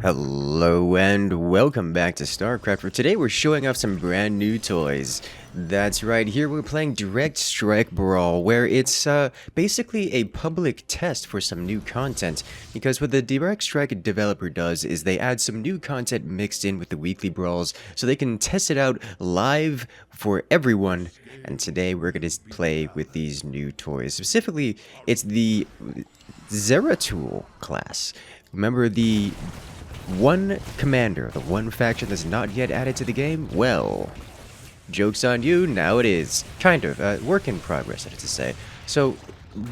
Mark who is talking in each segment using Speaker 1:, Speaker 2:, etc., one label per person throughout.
Speaker 1: Hello and welcome back to StarCraft. For today we're showing off some brand new toys. That's right, here we're playing Direct Strike Brawl, where it's basically a public test for some new content. Because what the Direct Strike developer does is they add some new content mixed in with the weekly brawls, so they can test it out live for everyone. And today we're going to play with these new toys. Specifically, it's the Zeratul class. Remember the one commander, the one faction that's not yet added to the game? Well, joke's on you, now it is. Kind of, work in progress, I have to say. So,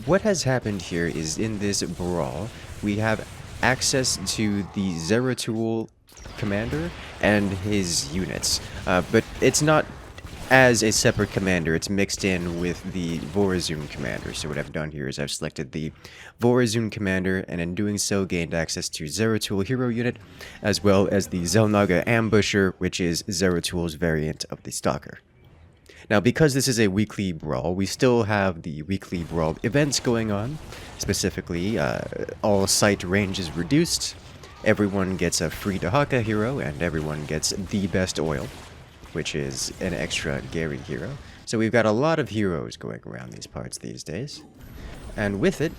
Speaker 1: what has happened here is in this brawl, we have access to the Zeratul commander and his units. But it's not as a separate commander, it's mixed in with the Vorazun commander. So what I've done here is I've selected the Vorazun commander, and in doing so gained access to Zeratul hero unit, as well as the Xel'Naga ambusher, which is Zeratul's variant of the Stalker. Now, because this is a weekly brawl, we still have the weekly brawl events going on. Specifically, all site range is reduced, everyone gets a free Dahaka hero, and everyone gets the best oil, which is an extra Gary hero. So we've got a lot of heroes going around these parts these days. And with it,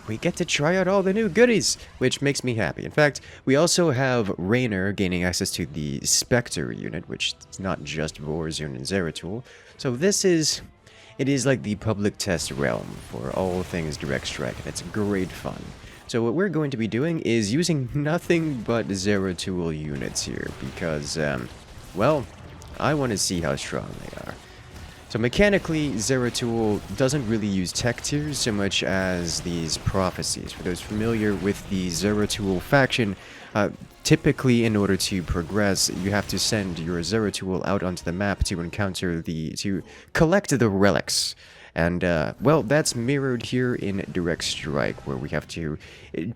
Speaker 1: we get to try out all the new goodies, which makes me happy. In fact, we also have Raynor gaining access to the Spectre unit, which is not just Vorazun and Zeratul. So it is like the public test realm for all things Direct Strike, and it's great fun. So what we're going to be doing is using nothing but Zeratul units here, because, well, I want to see how strong they are. So mechanically, Zeratul doesn't really use tech tiers so much as these prophecies. For those familiar with the Zeratul faction, typically in order to progress, you have to send your Zeratul out onto the map to to collect the relics. And, well, that's mirrored here in Direct Strike, where we have to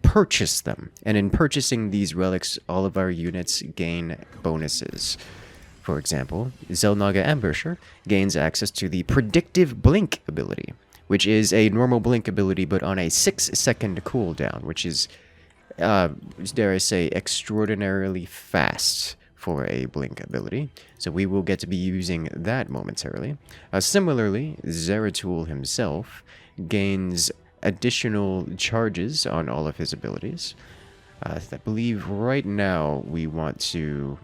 Speaker 1: purchase them. And in purchasing these relics, all of our units gain bonuses. For example, Xel'Naga Ambusher gains access to the Predictive Blink ability, which is a normal blink ability but on a 6-second cooldown, which is, dare I say, extraordinarily fast for a blink ability. So we will get to be using that momentarily. Similarly, Zeratul himself gains additional charges on all of his abilities. I believe right now we want to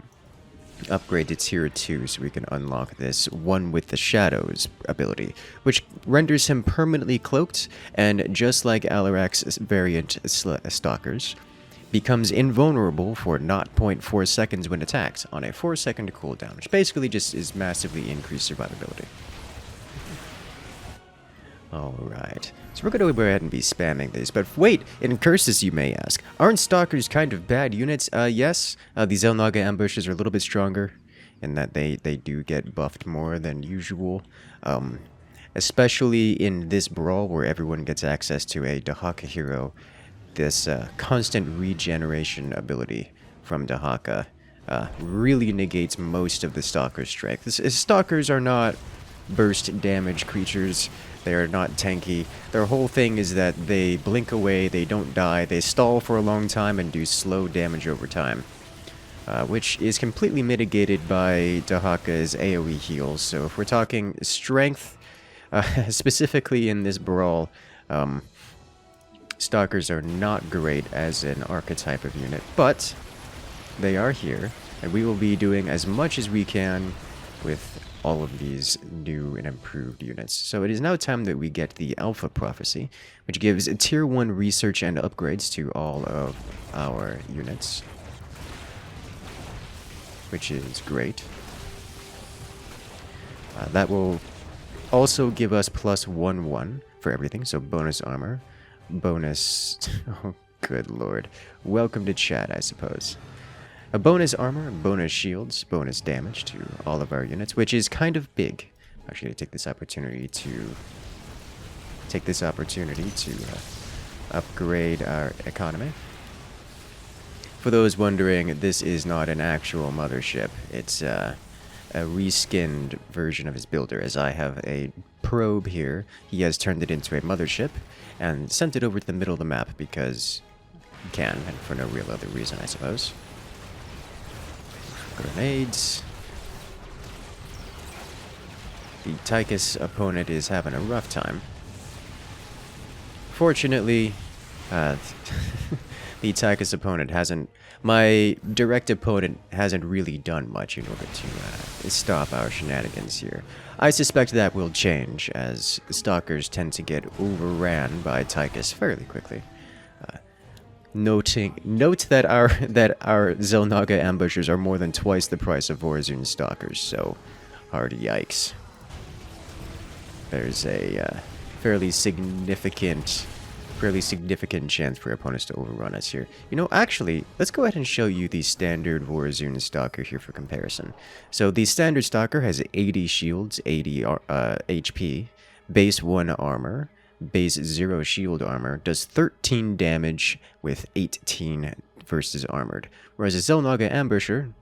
Speaker 1: upgrade to tier 2 so we can unlock this One with the Shadows ability, which renders him permanently cloaked, and just like Alarak's variant Stalkers, becomes invulnerable for 0.4 seconds when attacked on a 4-second cooldown, which basically just is massively increased survivability. Alright, so we're going to go ahead and be spamming this, but wait, Incursus you may ask, aren't Stalkers kind of bad units? Yes, the Xel'Naga ambushes are a little bit stronger, in that they do get buffed more than usual, especially in this brawl where everyone gets access to a Dahaka hero. This constant regeneration ability from Dahaka really negates most of the Stalker strength. Stalkers are not burst damage creatures. They are not tanky. Their whole thing is that they blink away, they don't die, they stall for a long time and do slow damage over time. Which is completely mitigated by Dahaka's AoE heals. So if we're talking strength, specifically in this brawl, Stalkers are not great as an archetype of unit, but they are here, and we will be doing as much as we can with all of these new and improved units. So it is now time that we get the Alpha Prophecy, which gives tier 1 research and upgrades to all of our units, which is great. That will also give us plus 1/1 for everything, so bonus armor, bonus... oh, good lord. Welcome to chat, I suppose. A bonus armor, bonus shields, bonus damage to all of our units, which is kind of big. I'm actually going to take this opportunity to upgrade our economy. For those wondering, this is not an actual mothership. It's a reskinned version of his builder, as I have a probe here. He has turned it into a mothership and sent it over to the middle of the map because can, and for no real other reason, I suppose. Grenades. The Tychus opponent is having a rough time. Fortunately, the Tychus opponent hasn't... My direct opponent hasn't really done much in order to stop our shenanigans here. I suspect that will change, as Stalkers tend to get overran by Tychus fairly quickly. Note that our Xel'Naga ambushers are more than twice the price of Warzone Stalkers, so hard yikes. There's a fairly significant chance for opponents to overrun us here. You know, actually, let's go ahead and show you the standard Warzone Stalker here for comparison. So the standard Stalker has 80 shields, 80 HP, base 1 armor, base 0 shield armor, does 13 damage with 18 versus armored. Whereas a Xel'Naga Ambusher,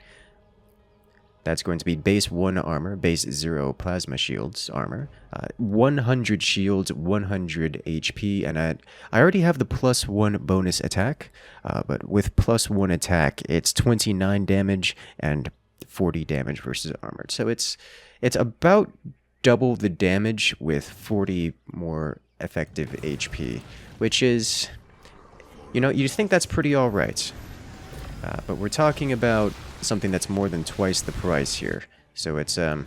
Speaker 1: that's going to be base 1 armor, base 0 plasma shields armor, 100 shields, 100 HP, and I already have the +1 bonus attack, but with +1 attack, it's 29 damage and 40 damage versus armored. So it's about double the damage with 40 more effective HP, which is, you know, you think that's pretty alright. But we're talking about something that's more than twice the price here. So it's a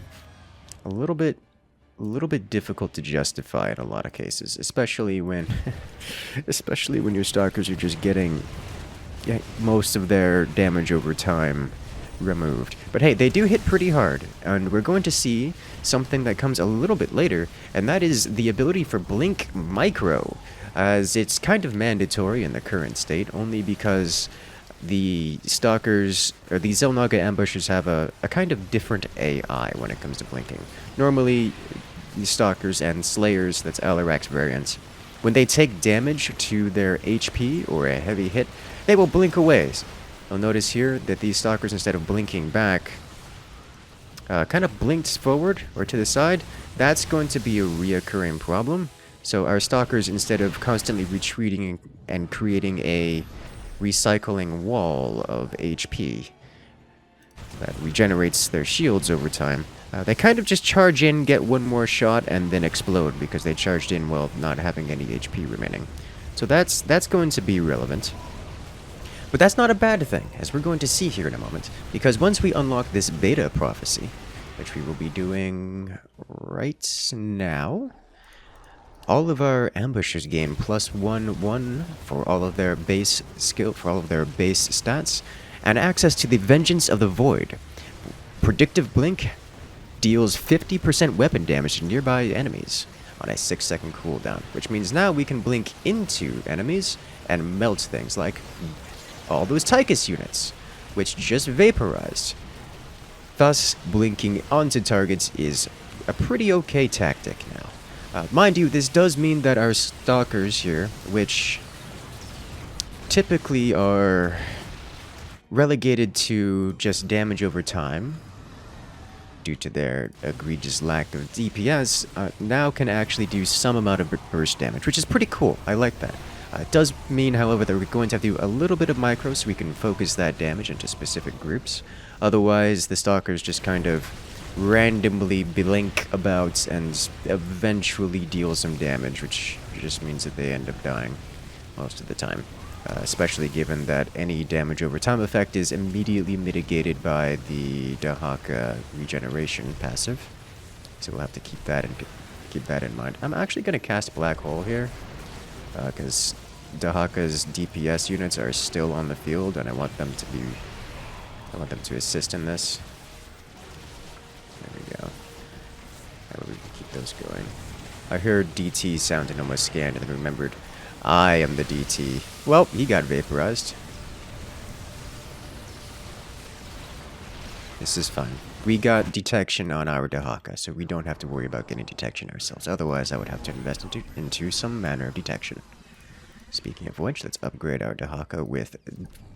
Speaker 1: little bit difficult to justify in a lot of cases, especially when your Stalkers are just getting most of their damage over time removed. But hey, they do hit pretty hard, and we're going to see something that comes a little bit later, and that is the ability for Blink Micro, as it's kind of mandatory in the current state, only because the Stalkers, or the Xel'Naga Ambushers, have a kind of different AI when it comes to blinking. Normally, the Stalkers and Slayers, that's Alarak's variants, when they take damage to their HP or a heavy hit, they will blink away. You'll notice here that these Stalkers, instead of blinking back, kind of blinked forward or to the side. That's going to be a reoccurring problem. So our Stalkers, instead of constantly retreating and creating a recycling wall of HP that regenerates their shields over time, they kind of just charge in, get one more shot, and then explode because they charged in while not having any HP remaining. So that's going to be relevant. But that's not a bad thing, as we're going to see here in a moment, because once we unlock this beta prophecy, which we will be doing right now, all of our ambushers gain +1/1 for all of their base skill, for all of their base stats, and access to the Vengeance of the Void. Predictive Blink deals 50% weapon damage to nearby enemies on a 6-second cooldown, which means now we can blink into enemies and melt things like all those Tychus units, which just vaporized. Thus, blinking onto targets is a pretty okay tactic now. Mind you, this does mean that our Stalkers here, which typically are relegated to just damage over time due to their egregious lack of DPS, now can actually do some amount of burst damage, which is pretty cool. I like that. It does mean, however, that we're going to have to do a little bit of micro so we can focus that damage into specific groups. Otherwise, the Stalkers just kind of randomly blink about and eventually deal some damage, which just means that they end up dying most of the time. Especially given that any damage over time effect is immediately mitigated by the Dahaka regeneration passive. So we'll have to keep that in mind. I'm actually going to cast Black Hole here, because Dahaka's DPS units are still on the field, and I want them to assist in this. There we go. How do we keep those going? I heard DT sound and almost scanned and remembered I am the DT. Well, he got vaporized. This is fine. We got detection on our Dahaka, so we don't have to worry about getting detection ourselves. Otherwise, I would have to invest into some manner of detection. Speaking of which, let's upgrade our Dahaka with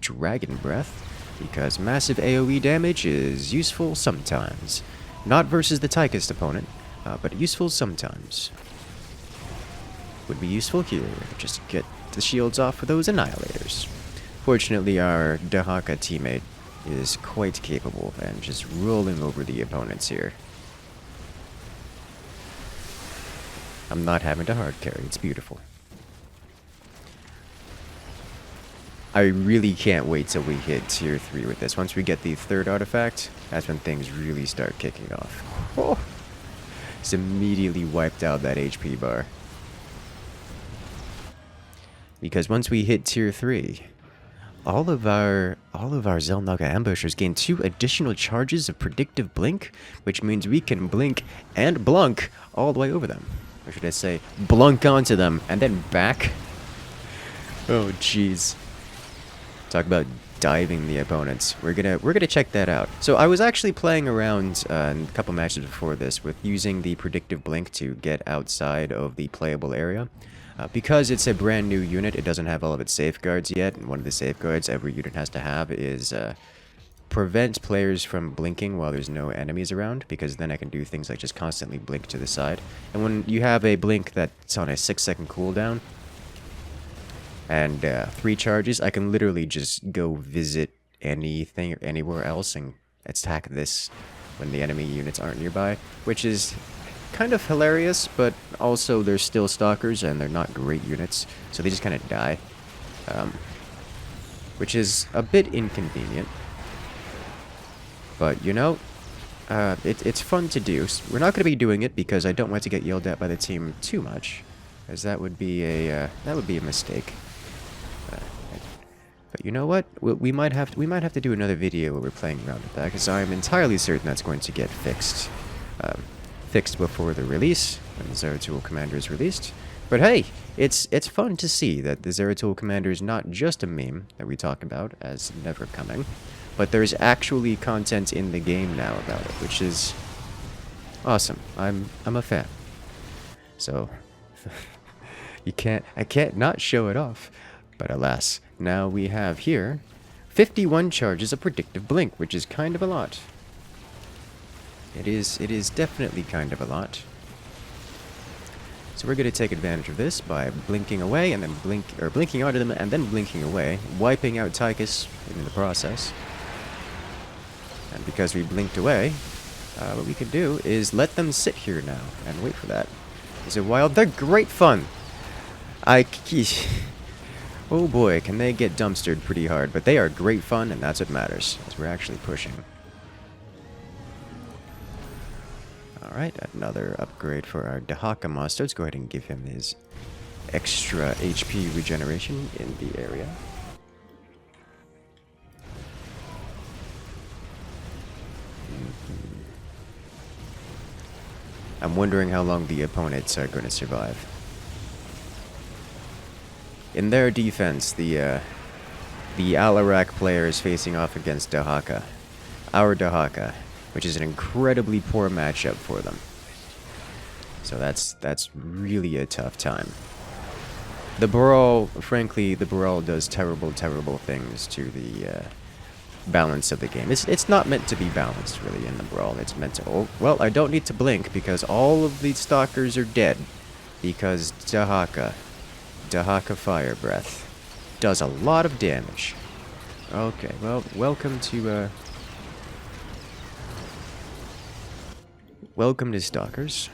Speaker 1: Dragon Breath, because massive AoE damage is useful sometimes. Not versus the Tychus opponent, but useful sometimes. Would be useful here, just to get the shields off for those Annihilators. Fortunately, our Dahaka teammate is quite capable and just rolling over the opponents here. I'm not having to hard carry, it's beautiful. I really can't wait till we hit tier 3 with this. Once we get the 3rd artifact, that's when things really start kicking off. Oh, it's immediately wiped out that HP bar. Because once we hit tier 3, all of our Zelnaga ambushers gain 2 additional charges of predictive blink, which means we can blink and blunk all the way over them. Or should I say, blunk onto them and then back? Oh jeez. Talk about diving the opponents. We're gonna check that out. So I was actually playing around in a couple matches before this with using the predictive blink to get outside of the playable area. Because it's a brand new unit, it doesn't have all of its safeguards yet, and one of the safeguards every unit has to have is prevent players from blinking while there's no enemies around, because then I can do things like just constantly blink to the side. And when you have a blink that's on a 6-second cooldown, and 3 charges, I can literally just go visit anything or anywhere else and attack this when the enemy units aren't nearby, which is kind of hilarious, but also they're still stalkers and they're not great units, so they just kind of die, which is a bit inconvenient. But you know, it's fun to do. We're not going to be doing it because I don't want to get yelled at by the team too much, as that would be a mistake. But you know what? We might have to do another video where we're playing around with that, because I'm entirely certain that's going to get fixed. Fixed before the release, when the Zeratul Commander is released. But hey, it's fun to see that the Zeratul Commander is not just a meme that we talk about as never coming, but there's actually content in the game now about it, which is awesome. I'm a fan. So I can't not show it off. But alas, now we have here 51 charges of predictive blink, which is kind of a lot. It is definitely kind of a lot. So we're going to take advantage of this by blinking away and then blinking onto them and then blinking away, wiping out Tychus in the process. And because we blinked away, what we can do is let them sit here now and wait for that. Is it wild? They're great fun. Oh boy, can they get dumpstered pretty hard, but they are great fun, and that's what matters, as we're actually pushing. Alright, another upgrade for our Dahaka monster. Let's go ahead and give him his extra HP regeneration in the area. I'm wondering how long the opponents are going to survive. In their defense, the Alarak player is facing off against Dahaka. Our Dahaka, which is an incredibly poor matchup for them. So that's really a tough time. The Brawl, frankly, the Brawl does terrible things to the balance of the game. It's not meant to be balanced, really, in the Brawl. It's meant to... Oh, well, I don't need to blink because all of the stalkers are dead. Because Dahaka Fire Breath does a lot of damage. Okay, well, welcome to Stalkers.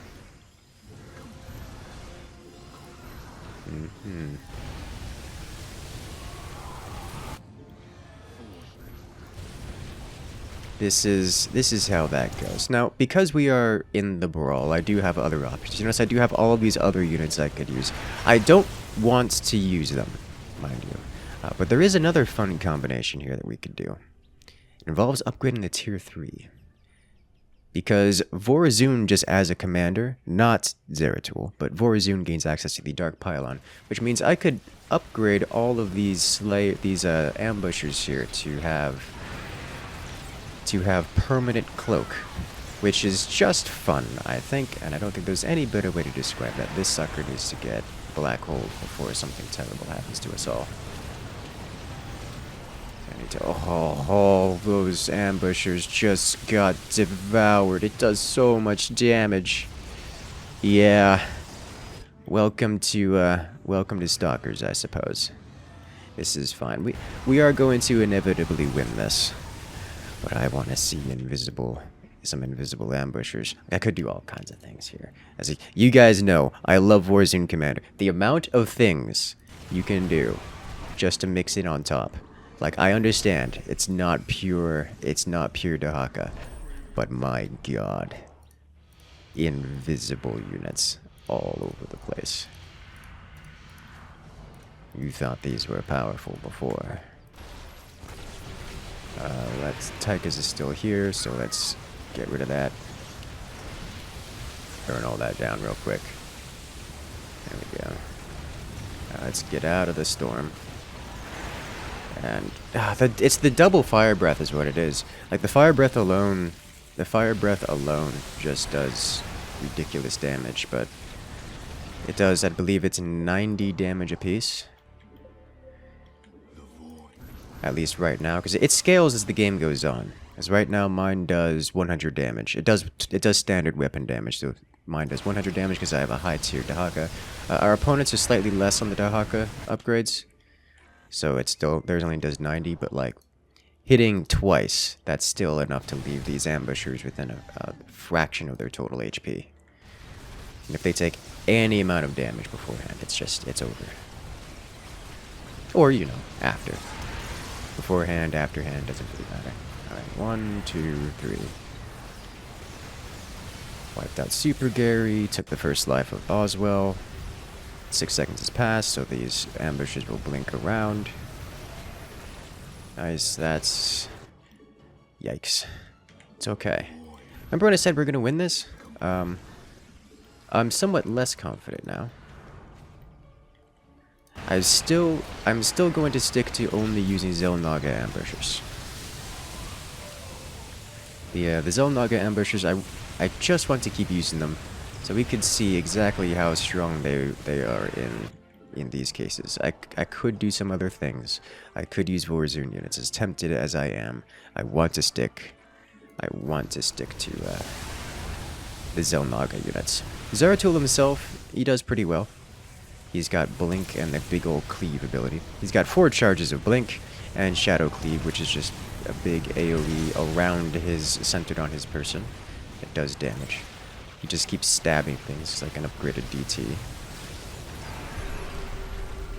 Speaker 1: This is how that goes. Now, because we are in the Brawl, I do have other options. You notice I do have all of these other units I could use. I don't want to use them, mind you. But there is another fun combination here that we could do. It involves upgrading to tier 3. Because Vorazun just as a commander, not Zeratul, but Vorazun gains access to the Dark Pylon, which means I could upgrade all of these ambushers here to have permanent cloak, which is just fun, I think, and I don't think there's any better way to describe that. This sucker needs to get black hole before something terrible happens to us all. I need to... Oh, those ambushers just got devoured. It does so much damage. Yeah. Welcome to stalkers, I suppose. This is fine. We are going to inevitably win this. But I want to see some invisible ambushers. I could do all kinds of things here. You guys know, I love Warzone Commander. The amount of things you can do just to mix it on top. Like, I understand, it's not pure Dahaka. But my god. Invisible units all over the place. You thought these were powerful before. Tychus is still here, so let's get rid of that. Burn all that down real quick. There we go. Let's get out of the storm. And it's the double fire breath is what it is. Like the fire breath alone just does ridiculous damage, but it does, I believe it's 90 damage apiece. At least right now, because it scales as the game goes on. As right now, mine does 100 damage. It does standard weapon damage, so mine does 100 damage because I have a high tier Dahaka. Our opponents are slightly less on the Dahaka upgrades, so it still only does 90. But like hitting twice, that's still enough to leave these ambushers within a fraction of their total HP. And if they take any amount of damage beforehand, it's over. Or after. Beforehand, afterhand, doesn't really matter. Alright, 1, 2, 3. Wiped out Super Gary, took the first life of Boswell. 6 seconds has passed, so these ambushers will blink around. Nice, that's... Yikes. It's okay. Remember when I said we're gonna win this? I'm somewhat less confident now. I'm still going to stick to only using Xel'Naga ambushers. The Xel'Naga ambushers, I just want to keep using them, so we could see exactly how strong they are in these cases. I could do some other things. I could use Warzone units. As tempted as I am, I want to stick to the Xel'Naga units. Zeratul himself, he does pretty well. He's got Blink and the big old Cleave ability. He's got 4 charges of Blink and Shadow Cleave, which is just a big AoE around centered on his person. It does damage. He just keeps stabbing things. It's like an upgraded DT.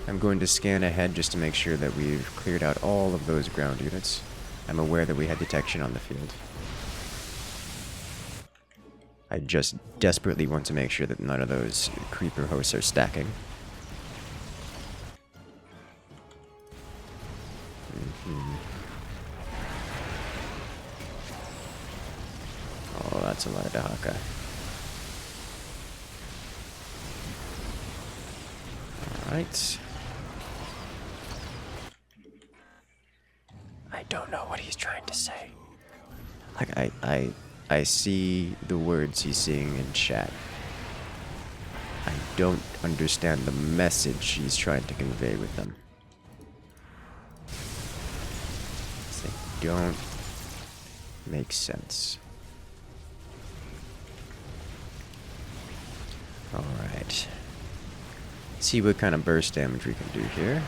Speaker 1: I'm going to scan ahead just to make sure that we've cleared out all of those ground units. I'm aware that we had detection on the field. I just desperately want to make sure that none of those creeper hosts are stacking. Oh, that's a lot of Dahaka. Alright. I don't know what he's trying to say. Like, I see the words he's saying in chat. I don't understand the message he's trying to convey with them. They don't make sense. Alright. See what kind of burst damage we can do here.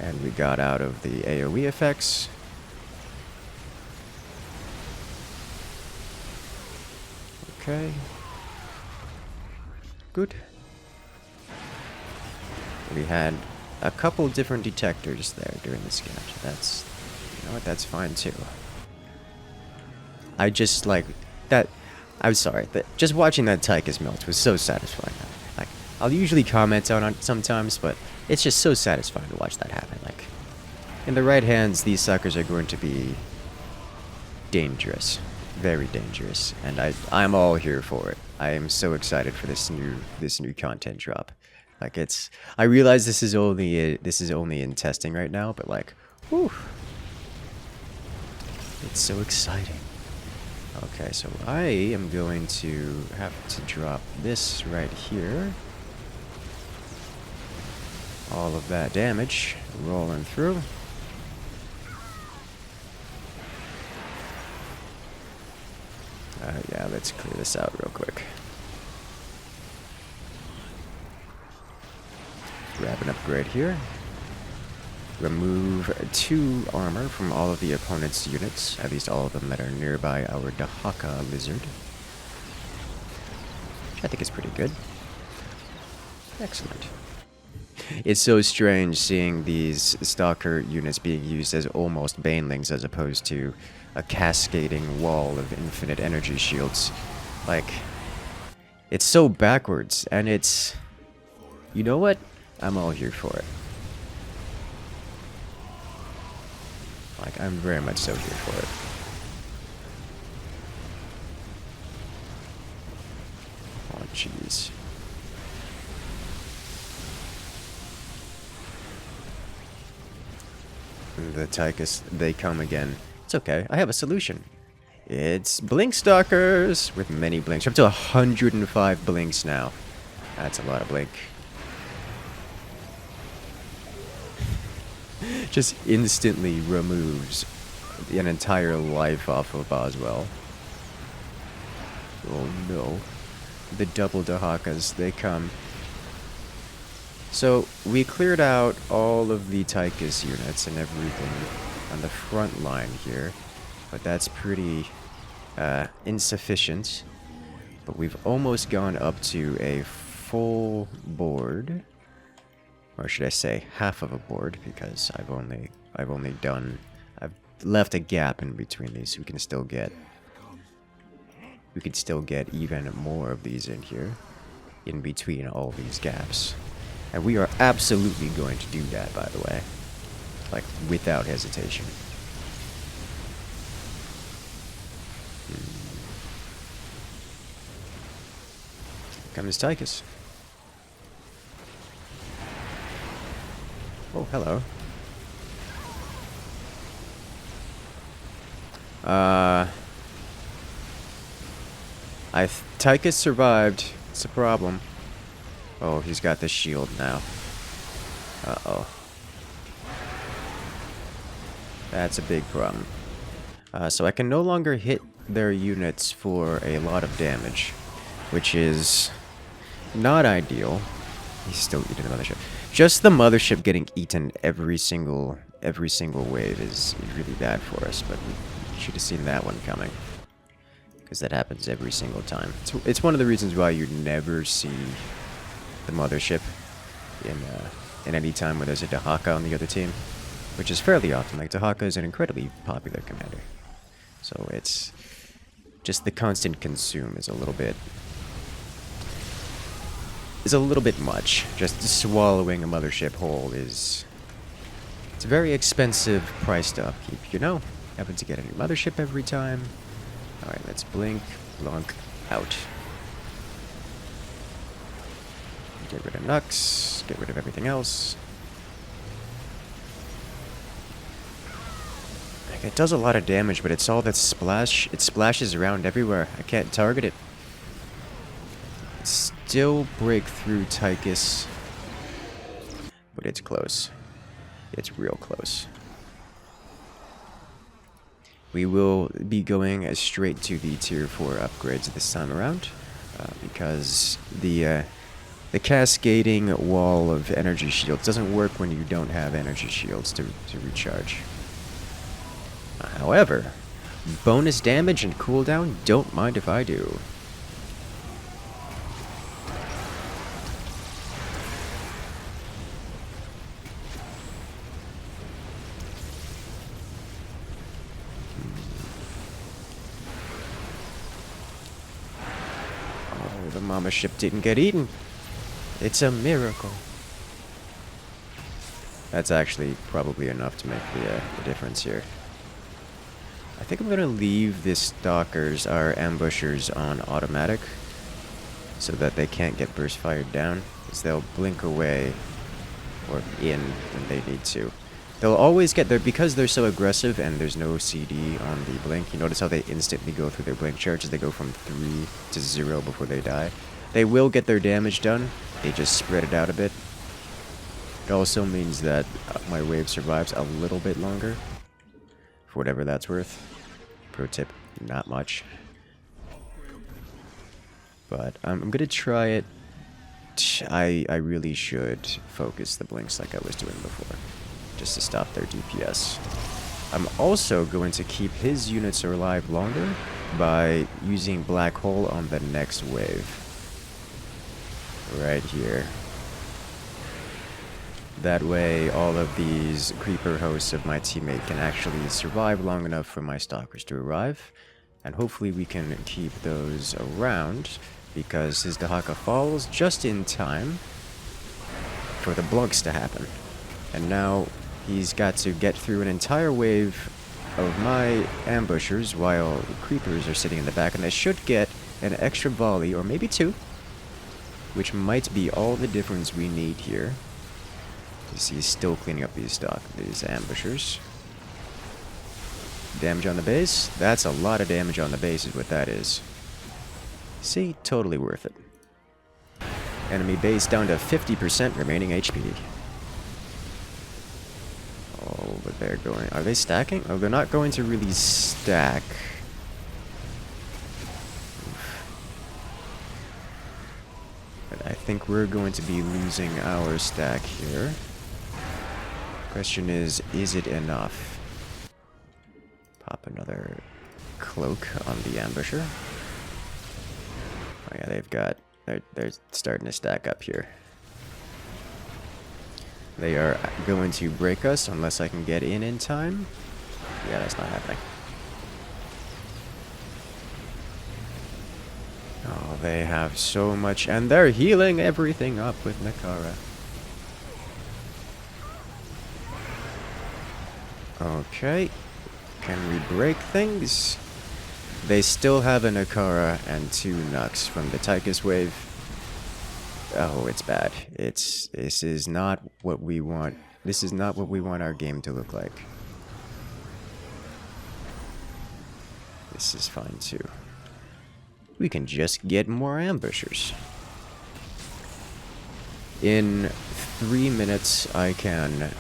Speaker 1: And we got out of the AoE effects. Okay. Good. We had a couple different detectors there during the scan. That's, you know what, that's fine too. I just like that. I'm sorry, just watching that Tychus melt was so satisfying. Like, I'll usually comment on it sometimes, but it's just so satisfying to watch that happen. Like, in the right hands, these suckers are going to be dangerous, very dangerous, and I'm all here for it. I am so excited for this new content drop. Like, I realize this is only in testing right now, but like, whew, it's so exciting. Okay, so I am going to have to drop this right here. All of that damage rolling through. Yeah, let's clear this out real quick. Grab an upgrade here. Remove 2 armor from all of the opponent's units, at least all of them that are nearby our Dahaka lizard. Which I think is pretty good. Excellent. It's so strange seeing these Stalker units being used as almost banelings as opposed to a cascading wall of infinite energy shields. Like, it's so backwards, and it's... You know what? I'm all here for it. Like, I'm very much so here for it. Oh, jeez. The Tychus, they come again. It's okay, I have a solution. It's Blink Stalkers with many blinks. We're up to 105 blinks now. That's a lot of blink. Just instantly removes an entire life off of Boswell. Oh no. The double Dahakas, they come. So, we cleared out all of the Tychus units and everything on the front line here. But that's pretty insufficient. But we've almost gone up to a full board. Or should I say half of a board, because I've left a gap in between these, so we can still get even more of these in here, in between all these gaps. And we are absolutely going to do that, by the way. Like, without hesitation. Here comes Tychus. Oh, hello. Tychus survived. It's a problem. Oh, he's got the shield now. Uh-oh. That's a big problem. So I can no longer hit their units for a lot of damage, which is not ideal. He's still eating the mothership. Just the mothership getting eaten every single wave is really bad for us, but we should have seen that one coming, because that happens every single time. It's one of the reasons why you never see the mothership in any time where there's a Dahaka on the other team, which is fairly often. Like, Dahaka is an incredibly popular commander, so it's just the constant consume is a little bit much. Just swallowing a mothership whole it's a very expensive price to upkeep, you know? Having to get a new mothership every time. Alright, let's blink, blunk, out. Get rid of Nux, get rid of everything else. Like, it does a lot of damage, but it's all that splash. It splashes around everywhere. I can't target it. Still break through Tychus, but it's close. It's real close. We will be going straight to the tier 4 upgrades this time around, because the cascading wall of energy shields doesn't work when you don't have energy shields to recharge. However, bonus damage and cooldown, don't mind if I do. The mama ship didn't get eaten. It's a miracle. That's actually probably enough to make the difference here. I think I'm going to leave the stalkers, our ambushers, on automatic, so that they can't get burst fired down, because they'll blink away or in when they need to. They'll always get there because they're so aggressive and there's no CD on the blink. You notice how they instantly go through their blink charges. They go from 3 to 0 before they die. They will get their damage done. They just spread it out a bit. It also means that my wave survives a little bit longer, for whatever that's worth. Pro tip, not much. But I'm going to try it fact, I really should focus the blinks like I was doing before, just to stop their DPS. I'm also going to keep his units alive longer by using Black Hole on the next wave. Right here. That way, all of these creeper hosts of my teammate can actually survive long enough for my stalkers to arrive. And hopefully we can keep those around, because his Dahaka falls just in time for the blunks to happen. And now he's got to get through an entire wave of my ambushers while creepers are sitting in the back, and I should get an extra volley, or maybe two, which might be all the difference we need here. You see, he's still cleaning up these ambushers. Damage on the base? That's a lot of damage on the base is what that is. See? Totally worth it. Enemy base down to 50% remaining HP. Oh, but they're going... Are they stacking? Oh, they're not going to really stack. But I think we're going to be losing our stack here. Question is it enough? Pop another cloak on the ambusher. Oh yeah, they've got... They're starting to stack up here. They are going to break us unless I can get in time. Yeah, that's not happening. Oh, they have so much, and they're healing everything up with Nakara. Okay. Can we break things? They still have a Nakara and 2 Nux from the Tychus wave. Oh, it's bad. This is not what we want. This is not what we want our game to look like. This is fine too. We can just get more ambushers. In 3 minutes, I can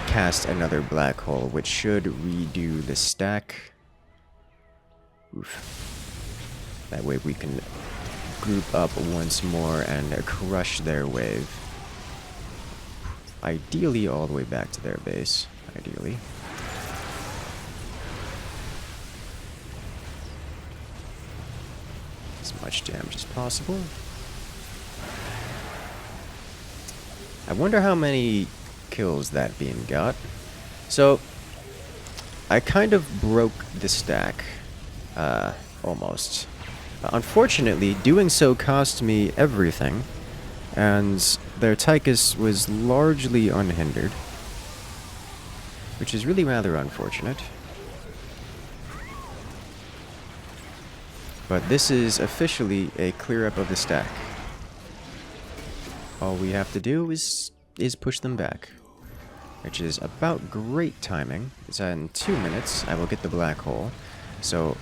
Speaker 1: cast another black hole, which should redo the stack. Oof. That way we can group up once more and crush their wave. Ideally all the way back to their base. Ideally. As much damage as possible. I wonder how many kills that beam got. So, I kind of broke the stack. Almost. Unfortunately, doing so cost me everything, and their Tychus was largely unhindered, which is really rather unfortunate. But this is officially a clear up of the stack. All we have to do is push them back, which is about great timing. It's in 2 minutes, I will get the black hole. So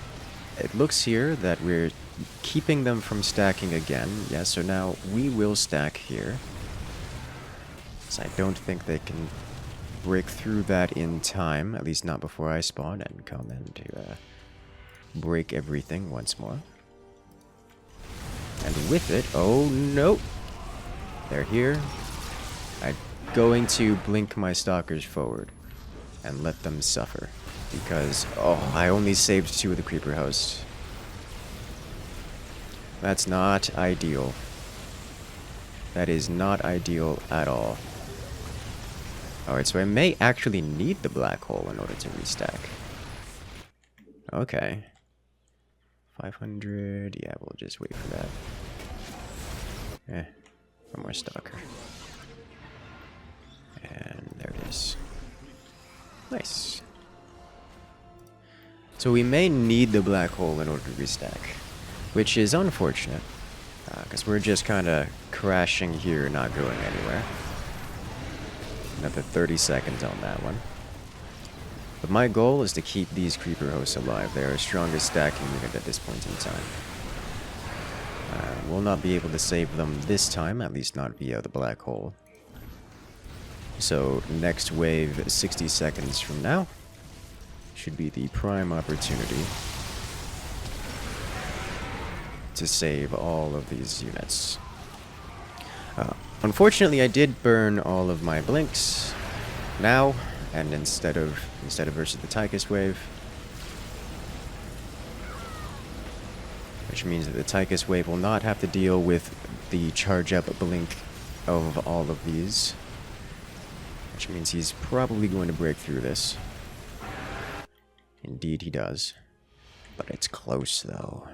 Speaker 1: it looks here that we're keeping them from stacking again. Yeah, so now we will stack here. So I don't think they can break through that in time, at least not before I spawn and come in to break everything once more. And with it, oh no! They're here. I'm going to blink my stalkers forward and let them suffer. Because, oh, I only saved 2 of the creeper hosts. That's not ideal. That is not ideal at all. Alright, so I may actually need the black hole in order to restack. Okay. 500, yeah, we'll just wait for that. One more stalker. And there it is. Nice. So we may need the black hole in order to restack, which is unfortunate, because we're just kind of crashing here, not going anywhere. Another 30 seconds on that one. But my goal is to keep these creeper hosts alive. They are our strongest stacking unit at this point in time. We'll not be able to save them this time, at least not via the black hole. So next wave, 60 seconds from now, should be the prime opportunity to save all of these units. Unfortunately, I did burn all of my blinks now, and instead of versus the Tychus wave, which means that the Tychus wave will not have to deal with the charge up blink of all of these, which means he's probably going to break through this. Indeed he does, but it's close though.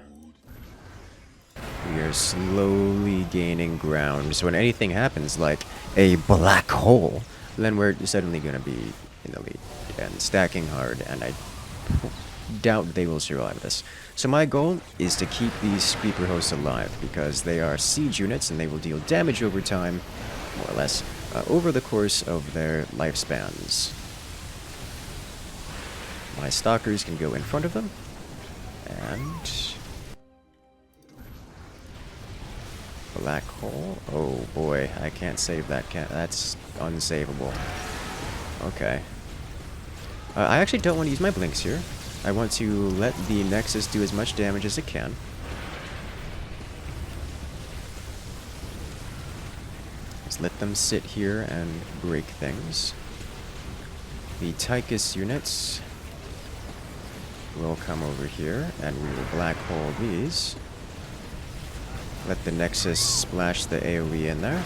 Speaker 1: We are slowly gaining ground, so when anything happens like a black hole, then we're suddenly going to be in the lead and stacking hard, and I doubt they will survive this. So my goal is to keep these creeper hosts alive, because they are siege units and they will deal damage over time, more or less, over the course of their lifespans. My stalkers can go in front of them, and black hole. Oh boy, I can't save that cat. That's unsavable. Okay. I actually don't want to use my blinks here. I want to let the Nexus do as much damage as it can. Just let them sit here and break things. The Tychus units will come over here, and we will black hole these. Let the Nexus splash the AoE in there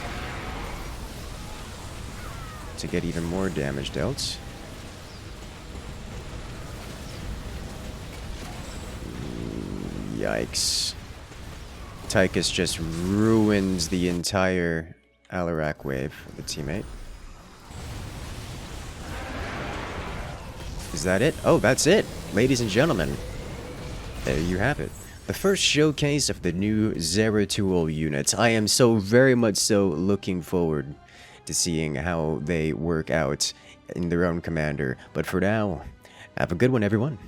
Speaker 1: to get even more damage dealt. Yikes. Tychus just ruins the entire Alarak wave of the teammate. Is that it? Oh, that's it! Ladies and gentlemen, there you have it. The first showcase of the new Zeratul units. I am so very much so looking forward to seeing how they work out in their own commander. But for now, have a good one, everyone.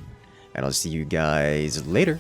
Speaker 1: And I'll see you guys later.